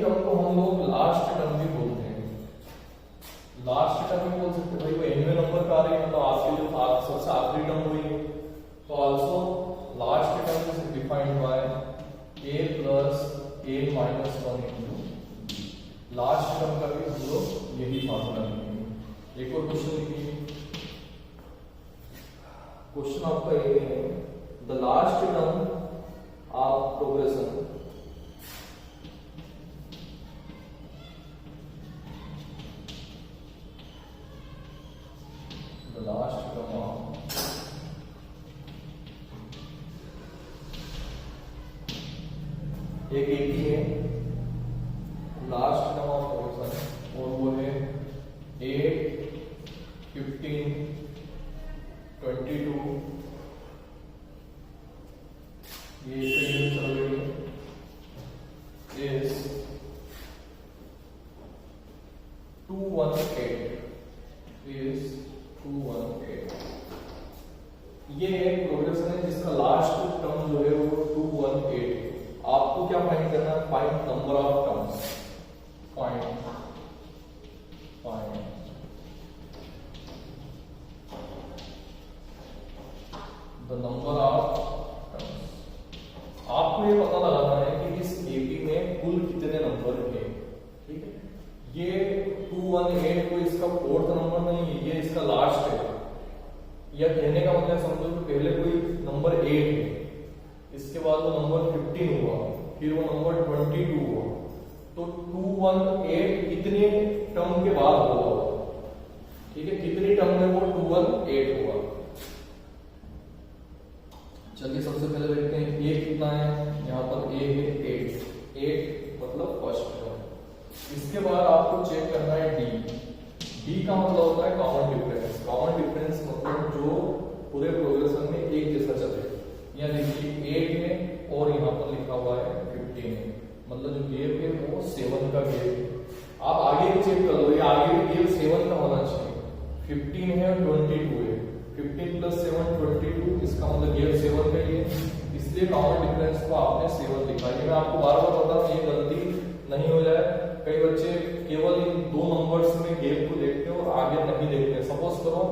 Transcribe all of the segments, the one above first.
Term को हम लोग लास्ट टर्म भी बोलते हैं। लास्ट टर्म भी बोल सकते हैं भाई, वो एनवे नंबर का आ रही है मतलब आपके लिए सबसे आखिरी टर्म हुई। तो also last term is defined by a plus a minus 1 into last term का भी हम लोग यही फार्मूला लिखेंगे। एक और क्वेश्चन लिखिए। क्वेश्चन आपका ये है, the last term of progression last term of एक ही है लास्ट टर्म ऑफ प्रोग्रेशन और वो है 8, 15, 22 ये सही चल रही है इज 218 इज 218। ये एक प्रोग्रेशन है जिसका लास्ट टर्म जो है वो 218 है। आपको क्या फाइंड करना है? Find number of terms. Find the number of terms. आपको ये पता लगाना है कि इस एपी में कुल कितने नंबर है। ठीक है, ये 218 कोई इसका फोर्थ नंबर नहीं है, ये इसका लास्ट है। या कहने का मतलब समझो कि पहले कोई नंबर 8 है, इसके बाद वो नंबर 15 हुआ, फिर वो नंबर 22 हुआ, तो 218 कितने टर्म के बाद होगा? ठीक है, कितनी टर्म में वो 218 हुआ? चलिए सबसे पहले देखते हैं ए कितना है। यहाँ पर ए है 8 मतलब फर्स्ट टर्म। इसके बाद आपको चेक करना है डी का मतलब होता है कॉमन डिफरेंस। कॉमन डिफरेंस मतलब जो पूरे प्रोग्रेशन में एक जैसा चले। यहाँ देखिए 8 है और यहाँ पर लिखा हुआ है 15 है, मतलब जो गैप है वो 7 का गैप है। आप आगे भी चेक कर लो, ये आगे भी गैप 7 का होना चाहिए। 15 है और 22 है, 15 प्लस 7 22, इसका मतलब गैप 7 का ही है, इसलिए कॉमन डिफरेंस को आपने 7 लिखा है। मैं आपको बार बार बता रहा हूँ, ये गलती नहीं हो जाए। कई बच्चे केवल इन दो नंबर्स में गैप को देखते हैं और आगे नहीं देखते। सपोज करो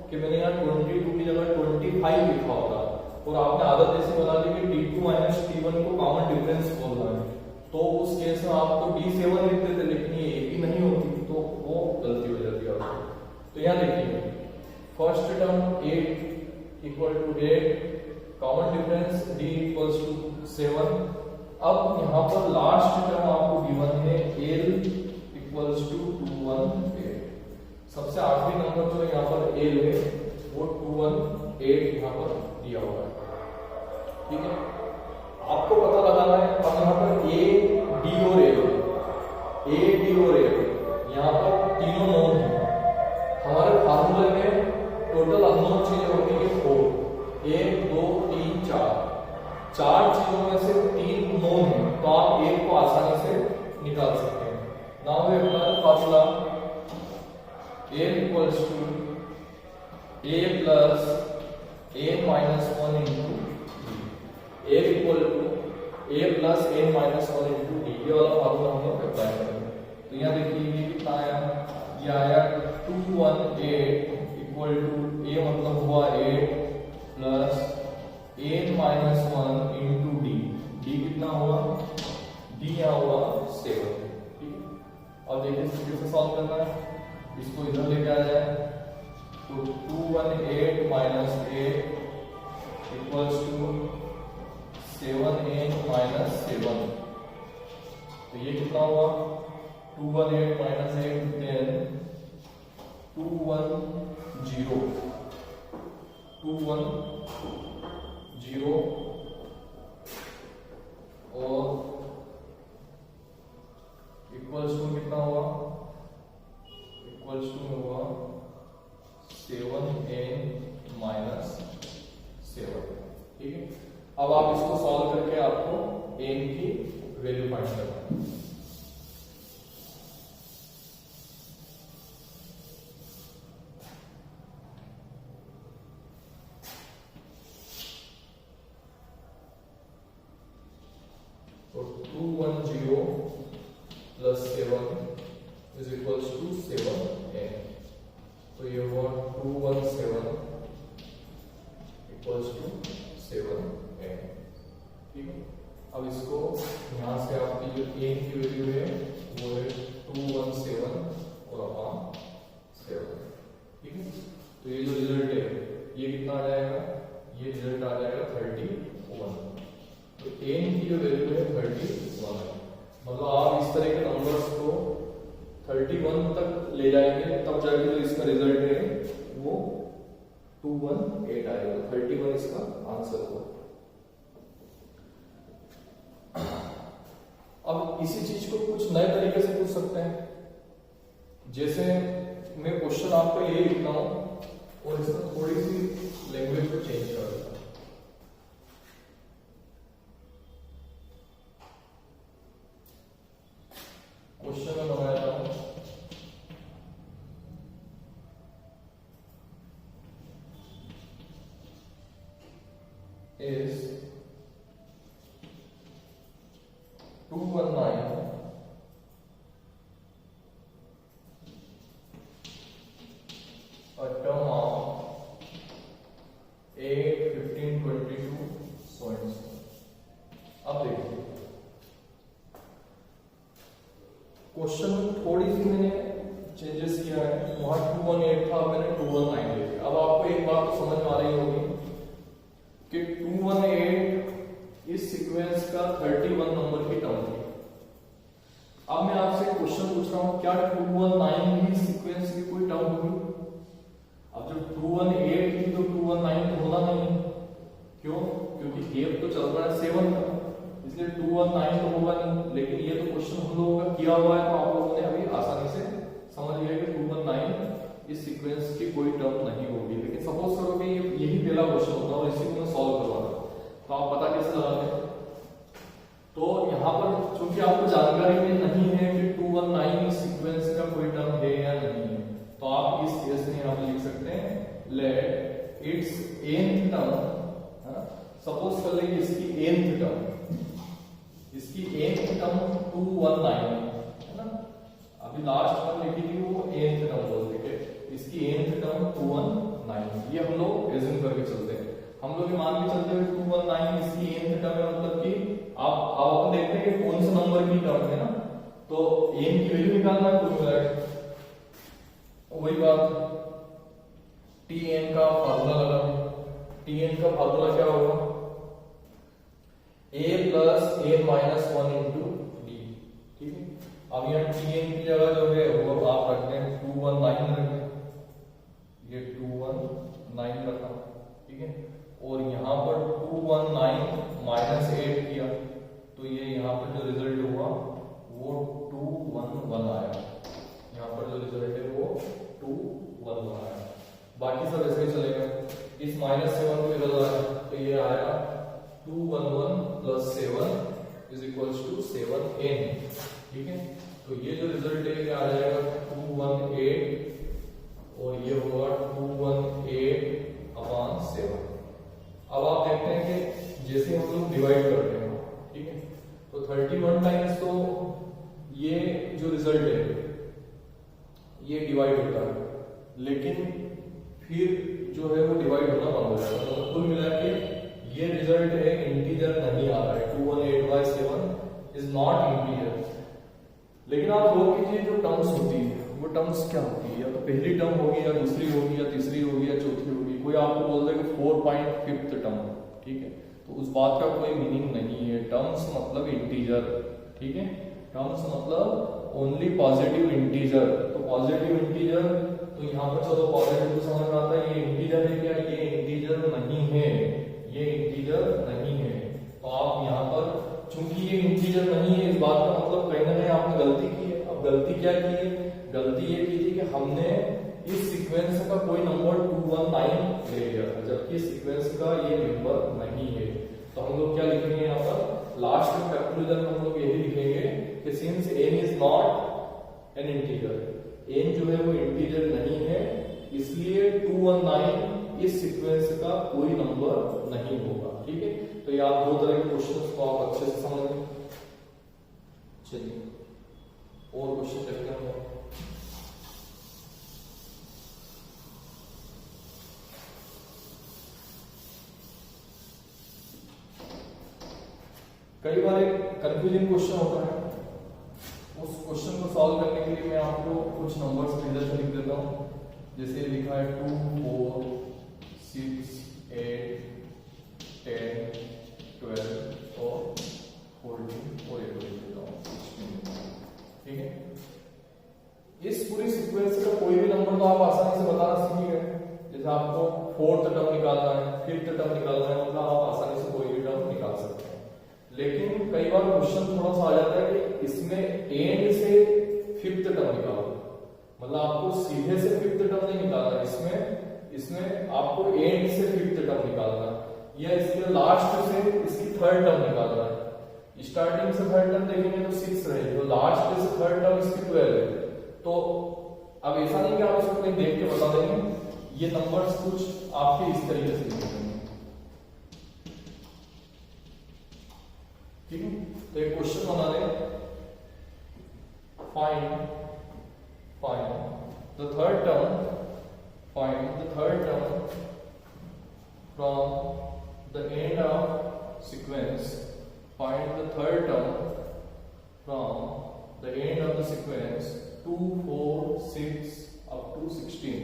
कि मैंने यहाँ 22 की जगह 25 लिखा होगा और आपने आदत ऐसी बना ली कि T2 माइनस T1 को कॉमन डिफरेंस बोलना है, तो उस केस में आप तो D7 लिखते थे, लेकिन ये एक ही नहीं होती, तो वो गलती हो जाती है आपको। तो यहाँ देखिए first term 8 equal to 8, common difference D equals to 7। अब यहाँ पर लास्ट टर्म आपको गिवन है L इक्वल्स टू 218। सबसे आखिरी नंबर जो यहाँ पर L है वो 218 यहाँ पर दिया हुआ है। ठीक है, आपको पता लगाना है। अब यहाँ पर A, D और L, A, D और L यहाँ पर तीनों नोन है। हमारे फार्मूले में टोटल अननोन चीजें होती है 4, 1 2 3 4। 4 चीजों में से 3 नोन है, तो आप एक को आसानी से निकाल सकते हैं। Now we apply the formula A equals to A plus A minus 1 into D. A equal to A plus A minus 1 into D. ये वाला फार्मूला हम लोग अप्लाई करेंगे। तो यहाँ देखिए ये कितना आया? ये आया 218 इक्वल टू A मतलब हुआ 8 plus A minus 1 into D. D कितना हुआ? डी यहाँ हुआ 7। ठीक है, और देखिए कैसे सॉल्व करना है। इसको इधर लेके आ जाए तो 218 minus 8 equals to 7a minus 7। तो ये कितना हुआ? 218 माइनस 8 देन 210 और इक्वल्स टू कितना हुआ? इक्वल्स टू में हुआ 7n माइनस 7। ठीक है, अब आप इसको सॉल्व करके आपको n की वैल्यू फाइंड करना है। तो 210 plus 7 is equals to 7n। तो ये हुआ 217 इक्वल्स टू 7n। ठीक है, अब इसको यहां से आपकी जो n की वैल्यू है वो है 217 और अपॉन 7। ठीक है, तो ये जो रिजल्ट है ये कितना आ जाएगा, ये रिजल्ट आ जाएगा 31। तो n की जो वैल्यू है 31 है। मतलब आप इस तरह के नंबर्स को 31 तक ले जाएंगे तब जाके जो इसका रिजल्ट है वो 218 आएगा। 31 इसका आंसर होगा। अब इसी चीज को कुछ नए तरीके से पूछ सकते हैं। जैसे मैं क्वेश्चन आपका ये लिखता हूं और इसमें थोड़ी सी लैंग्वेज को चेंज कर देता हूं। क्वेश्चन में बनाया हूं is 219 a term of 8, 15, 22 so and so। अब देखिए क्वेश्चन में थोड़ी सी मैंने चेंजेस किया है। वहां 218 था, अब मैंने 219 ले लिया। अब आपको एक बात तो समझ में आ रही होगी कि 218 इस सीक्वेंस का 31 नंबर की टर्म थी। अब मैं आपसे क्वेश्चन पूछ रहा हूं क्या 219 भी सीक्वेंस की कोई टर्म होगी? अब जब 218 थी तो 219 तो होना नहीं। क्यों? क्योंकि गेप तो चल रहा है 7 का, इसलिए 219 तो होगा नहीं। लेकिन ये तो क्वेश्चन हम लोगों का किया हुआ है तो आप लोगों ने अभी आसानी से समझ लिया कि 219 इस सीक्वेंस की कोई टर्म नहीं होगी। लेकिन सपोज करो कि यही पहला क्वेश्चन होता और इसी को मैं सॉल्व करवाना, तो आप पता कैसे लगाते? तो यहाँ पर चूंकि आपको जानकारी में नहीं है कि 219 इस सीक्वेंस का कोई टर्म है या नहीं है, तो आप इस केस में यहाँ लिख सकते हैं let its nth term. Suppose कर लेंगे इसकी nth टर्म, इसकी nth टर्म 219 है ना। अभी लास्ट टर्म लिखी थी वो nth टर्म बोलते थे, इसकी nth टर्म 219। ये हम लोग एज्यूम करके चलते हैं। हम लोग ये मान के चलते हैं 219 इसकी nth टर्म है, मतलब कि आप अपन देखते हैं कि कौन से नंबर की टर्म है ना, तो n की वैल्यू निकालना है कुछ मिलाकर। वही बात tn का फार्मूला लगा। tn का फार्मूला क्या होगा? a plus a minus 1 into D. ठीक है, अब यहाँ tn की जगह जो है वो आप रखते हैं 219 रखते हैं, ये 219 रखा। ठीक है, और यहाँ पर 219 माइनस 8 किया तो ये यहाँ पर जो रिजल्ट हुआ वो 211 आया। यहाँ पर जो रिजल्ट है वो 211 आया। बाकी सब ऐसे ही चलेगा। इस माइनस 7 को इधर आया तो ये आया 211 plus 7 is equals to 7n। ठीक है, तो ये जो रिजल्ट है क्या आ जाएगा 218 और ये हुआ 218 अपॉन 7। अब आप देखते हैं कि जैसे हम लोग डिवाइड करते हैं, ठीक है, तो 31 टाइम्स तो ये जो रिजल्ट है ये डिवाइड होता है, लेकिन फिर जो है वो डिवाइड होना बंद हो जाएगा। तो कुल मिला के ये रिजल्ट है इंटीजर नहीं आ रहा है। 218/7 इज नॉट इंटीजर। लेकिन आप गौर कीजिए जो टर्म्स होती है वो टर्म्स क्या होती है, या तो पहली टर्म होगी या दूसरी होगी या तीसरी होगी या चौथी होगी। कोई आपको बोल रहा है कि 4.5th टर्म, ठीक है, तो उस बात का कोई मीनिंग नहीं है। टर्म्स मतलब इंटीजर, ठीक है, टर्म्स मतलब ओनली पॉजिटिव इंटीजर। तो पॉजिटिव इंटीजर, तो यहाँ पर चलो पॉजिटिव तो समझ में आता है, ये इंटीजर है क्या? ये इंटीजर नहीं है, ये इंटीजर नहीं है। तो आप यहाँ पर चूंकि ये इंटीजर नहीं है, इस बात का मतलब कहीं ना कहीं आपने गलती की है। अब गलती क्या की है? गलती ये की थी कि हमने इस सीक्वेंस का कोई नंबर 219 ले लिया था, जबकि इस सीक्वेंस का ये नंबर नहीं है। तो हम लोग क्या लिखेंगे यहाँ पर? लास्ट में कंक्लूजन हम लोग यही लिखेंगे कि since n is not an integer, n जो है वो इंटीजर नहीं है, इसलिए 219 इस सीक्वेंस का कोई नंबर नहीं होगा। ठीक है, तो ये आप दो तरह के क्वेश्चंस को आप अच्छे से समझ लें। चलिए और क्वेश्चन देखते हैं हम लोग। कई बार एक कंफ्यूजिंग क्वेश्चन होता है, उस क्वेश्चन को सॉल्व करने के लिए मैं आपको कुछ नंबर्स इधर से लिख देता हूँ। जैसे लिखा है 2, 4, 6, 8, 10, 12 और 14 और एक लिख देता हूँ 16। ठीक है, इस पूरी सीक्वेंस का कोई भी नंबर तो आप आसानी से बताना सीख गए। जैसे आपको 4th टर्म निकालना है, 5th टर्म निकालना है, मतलब आप आसानी से कोई भी टर्म निकाल सकते हैं। लेकिन कई बार क्वेश्चन थोड़ा सा आ जाता है कि इसमें एंड से 5th टर्म निकालो, मतलब आपको सीधे से 5th टर्म नहीं निकालना, इसमें आपको एंड से 5th टर्म निकालना, या इसके लास्ट से इसकी 3rd टर्म निकालना है। स्टार्टिंग से 3rd टर्म देखेंगे तो 6 रहेगी, तो लास्ट से 3rd टर्म इसकी 12 है। तो अब ऐसा नहीं कि आप इसको कहीं देख के बता देंगे, ये नंबर्स कुछ आपके इस तरीके से लिखेंगे। ठीक है, तो एक क्वेश्चन बना लें, find the third term from the end of sequence, find the third term from the end of the sequence 2, 4, 6 up to 16।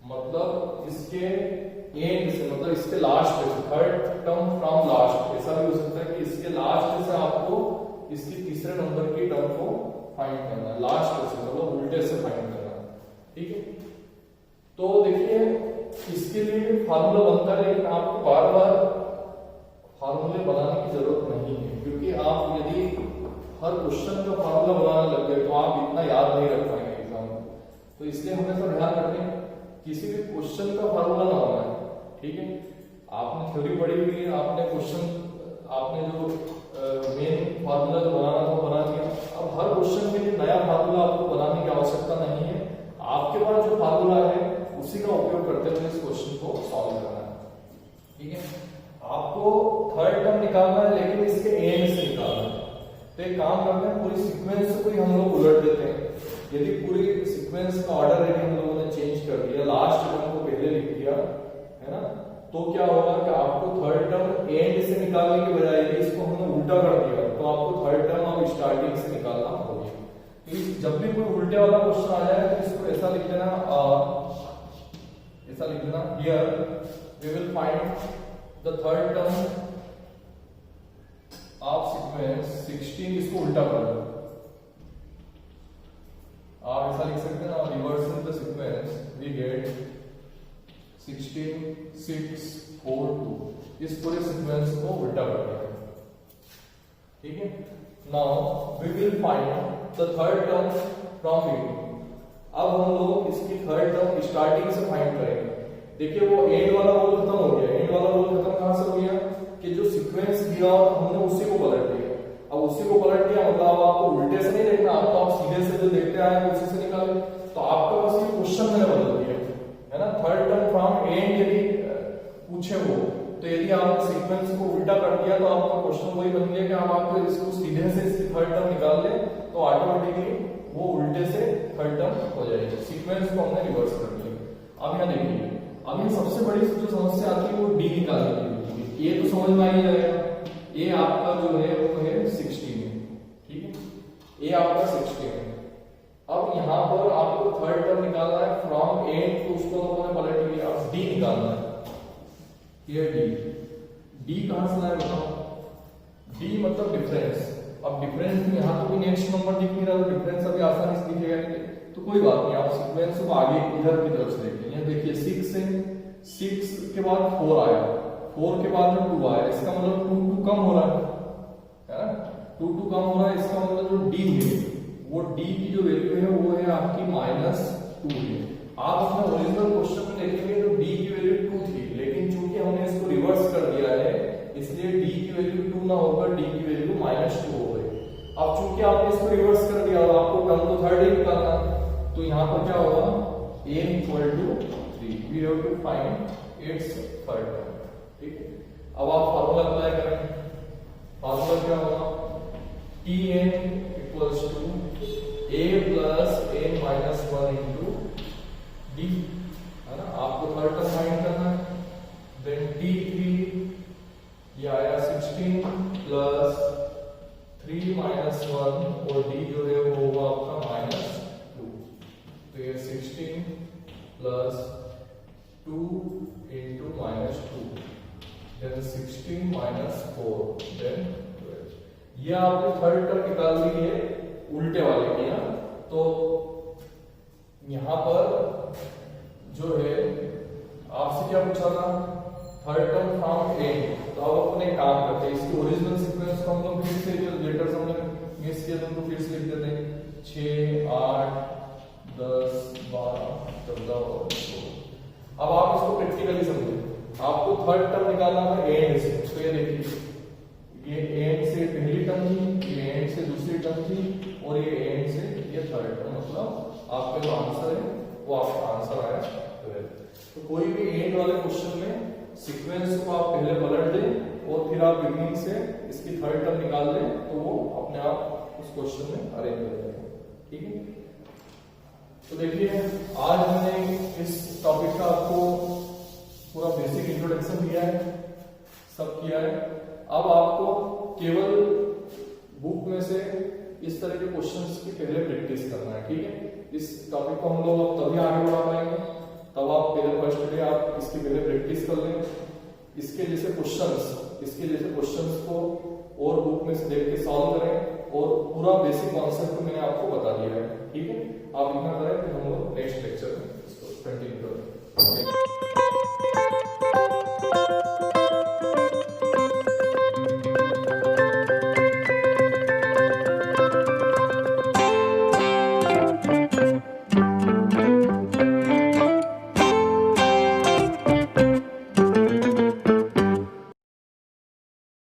मतलब इसके एंड से, मतलब इसके लास्ट से, थर्ड टर्म फ्रॉम लास्ट, ऐसा भी हो सकता है कि इसके लास्ट से आपको इसकी तीसरे नंबर की टर्म को फाइंड करना है, लास्ट से मतलब उल्टे से फाइंड करना है। ठीक है, तो देखिए इसके लिए फार्मूला बनता है, लेकिन आपको बार बार फार्मूले बनाने की जरूरत नहीं है, क्योंकि आप यदि हर क्वेश्चन का फार्मूला बनाने लग गए तो आप इतना याद नहीं रख पाएंगे एग्जाम में। तो इसलिए हमेशा ध्यान रखें किसी भी क्वेश्चन का फार्मूला ना होना है। ठीक है, आपने थ्योरी पढ़ी हुई है, आपने क्वेश्चन, आपने जो मेन फार्मूला जो बनाना था बना दिया। अब हर क्वेश्चन के लिए नया फार्मूला आपको बनाने की आवश्यकता नहीं है, आपके पास जो फार्मूला है उसी का उपयोग करते हुए इस क्वेश्चन को सॉल्व करना है। ठीक है, आपको थर्ड टर्म निकालना है, लेकिन इसके एंड से निकालना है। तो एक काम करते हैं, पूरी सीक्वेंस को ही हम लोग उलट देते हैं। यदि पूरी सीक्वेंस का ऑर्डर है हम लोगों ने चेंज कर दिया, लास्ट टर्म को पहले लिख दिया है ना, तो क्या होगा कि आपको थर्ड टर्म एंड से निकालने के बजाय इसको हमने उल्टा कर दिया, तो आपको थर्ड टर्म अब स्टार्टिंग से निकालना होगा। तो जब भी कोई उल्टे वाला क्वेश्चन आ जाए तो इसको ऐसा लिख देना, here we will find the third term of sequence 16, इसको उल्टा कर दो। आप ऐसा लिख सकते हैं ना, reverse in the sequence we get 16, 6, 4, 2, इस पूरे सीक्वेंस को उल्टा कर दिया। ठीक है, now we will find the third term from it. अब हम लोग इसकी थर्ड टर्म स्टार्टिंग से फाइंड करेंगे। देखिए वो एंड वाला रोल खत्म हो गया, एंड वाला रोल खत्म कहां से हो गया कि जो सीक्वेंस दिया हमने उसी को पलट दिया। अब उसी को पलट दिया मतलब अब आपको उल्टे से नहीं देखना, आपको आप सीधे से जो देखते आए हैं उसी से निकाले। तो आपका बस ये क्वेश्चन मैंने बदल दिया है ना, थर्ड टर्म फ्रॉम एंड यदि पूछे वो, तो यदि आपने सीक्वेंस को उल्टा कर दिया तो आपका क्वेश्चन वही बन गया कि आप आपको इसको सीधे से इसकी थर्ड टर्म निकाल ले तो ऑटोमेटिकली वो उल्टे से थर्ड टर्म हो जाएगी। सीक्वेंस को हमने रिवर्स कर दिया। अब यहाँ देखिए, अब ये सबसे बड़ी जो समस्या आती है वो डी निकालने की। ये तो समझ में आ ही जाएगा, ये आपका जो है वो है 16 है। ठीक है, ये आपका 16 है। अब यहाँ पर आपको थर्ड टर्म निकालना है फ्रॉम एंड, तो उसको हमने पलट लिया, अब डी निकालना है। ये डी कहां से लाए बताओ, डी मतलब डिफरेंस। अब डिफरेंस में यहाँ तो भी नेक्स्ट नंबर दिख नहीं रहा, तो डिफरेंस अभी आसानी से दिखेगा, तो कोई बात नहीं, आप सीक्वेंस को आगे इधर की तरफ से देखेंगे। देखिए 6 से 6 के बाद 4 आया, 4 के बाद में 2 आया, इसका मतलब 2 कम हो रहा है ना, 2 कम हो रहा है, इसका मतलब जो डी है वो डी की जो वैल्यू है वो है आपकी -2 है। आप अपने ओरिजिनल क्वेश्चन में देखेंगे तो डी की वैल्यू 2 थी, लेकिन चूंकि हमने इसको रिवर्स कर दिया है इसलिए डी की वैल्यू 2 ना होकर डी की वैल्यू -2 हो गई। अब चूंकि आपने इसको रिवर्स कर दिया और आपको टर्म तो थर्ड ही निकालना, तो यहाँ पर क्या होगा, a = 3, we have to find its third term। ठीक है, अब आप फार्मूला अप्लाई करें। फार्मूला क्या होगा, Tn = a plus a minus 1 into D, है ना। आपको थर्ड टर्म फाइंड करना है। देन t3 ये आया 16 प्लस 3 माइनस 1 और d जो है वो होगा आपका -2। तो ये 16 plus 2 into -2, then 16 minus 4, then 12। ये आपने थर्ड टर्म निकाल दी है उल्टे वाले की ना। तो यहां पर जो है आपसे क्या पूछा था, थर्ड टर्म फ्रॉम ए। तो अब अपने काम करते हैं, इसकी ओरिजिनल सीक्वेंस को हम लोग फिर से जो लेटर्स हमने मिस किए थे उनको फिर से लिख देते हैं। 6 8 10 12 14 और 16। अब आप इसको प्रैक्टिकली समझिए। आपको थर्ड टर्म निकालना था एंड से। तो ये देखिए, ये एंड से पहली टर्म थी, ये एंड से दूसरी टर्म थी, और ये एंड से ये थर्ड टर्म। मतलब आपका जो आंसर है वो आपका आंसर आया 12। तो कोई भी एंड वाले क्वेश्चन में सीक्वेंस को आप पहले पलट दें और फिर आप बिगिनिंग से इसकी थर्ड टर्म निकाल दें, तो वो अपने आप उस क्वेश्चन में अरेंज हो जाएगा। ठीक है। तो देखिए, आज हमने इस टॉपिक का आपको पूरा बेसिक इंट्रोडक्शन दिया है, सब किया है। अब आपको केवल बुक में से इस तरह के क्वेश्चंस की पहले प्रैक्टिस करना है। ठीक है। इस टॉपिक को हम लोग अब तभी आगे बढ़ा पाएंगे, तब आप पहले फर्स्ट डे आप इसकी पहले प्रैक्टिस कर लें। इसके जैसे क्वेश्चंस को और बुक में से देख के सॉल्व करें, और पूरा बेसिक कॉन्सेप्ट मैंने आपको बता दिया है। ठीक है। आप इतना करें, फिर हम लोग नेक्स्ट लेक्चर में इसको कंटिन्यू करें।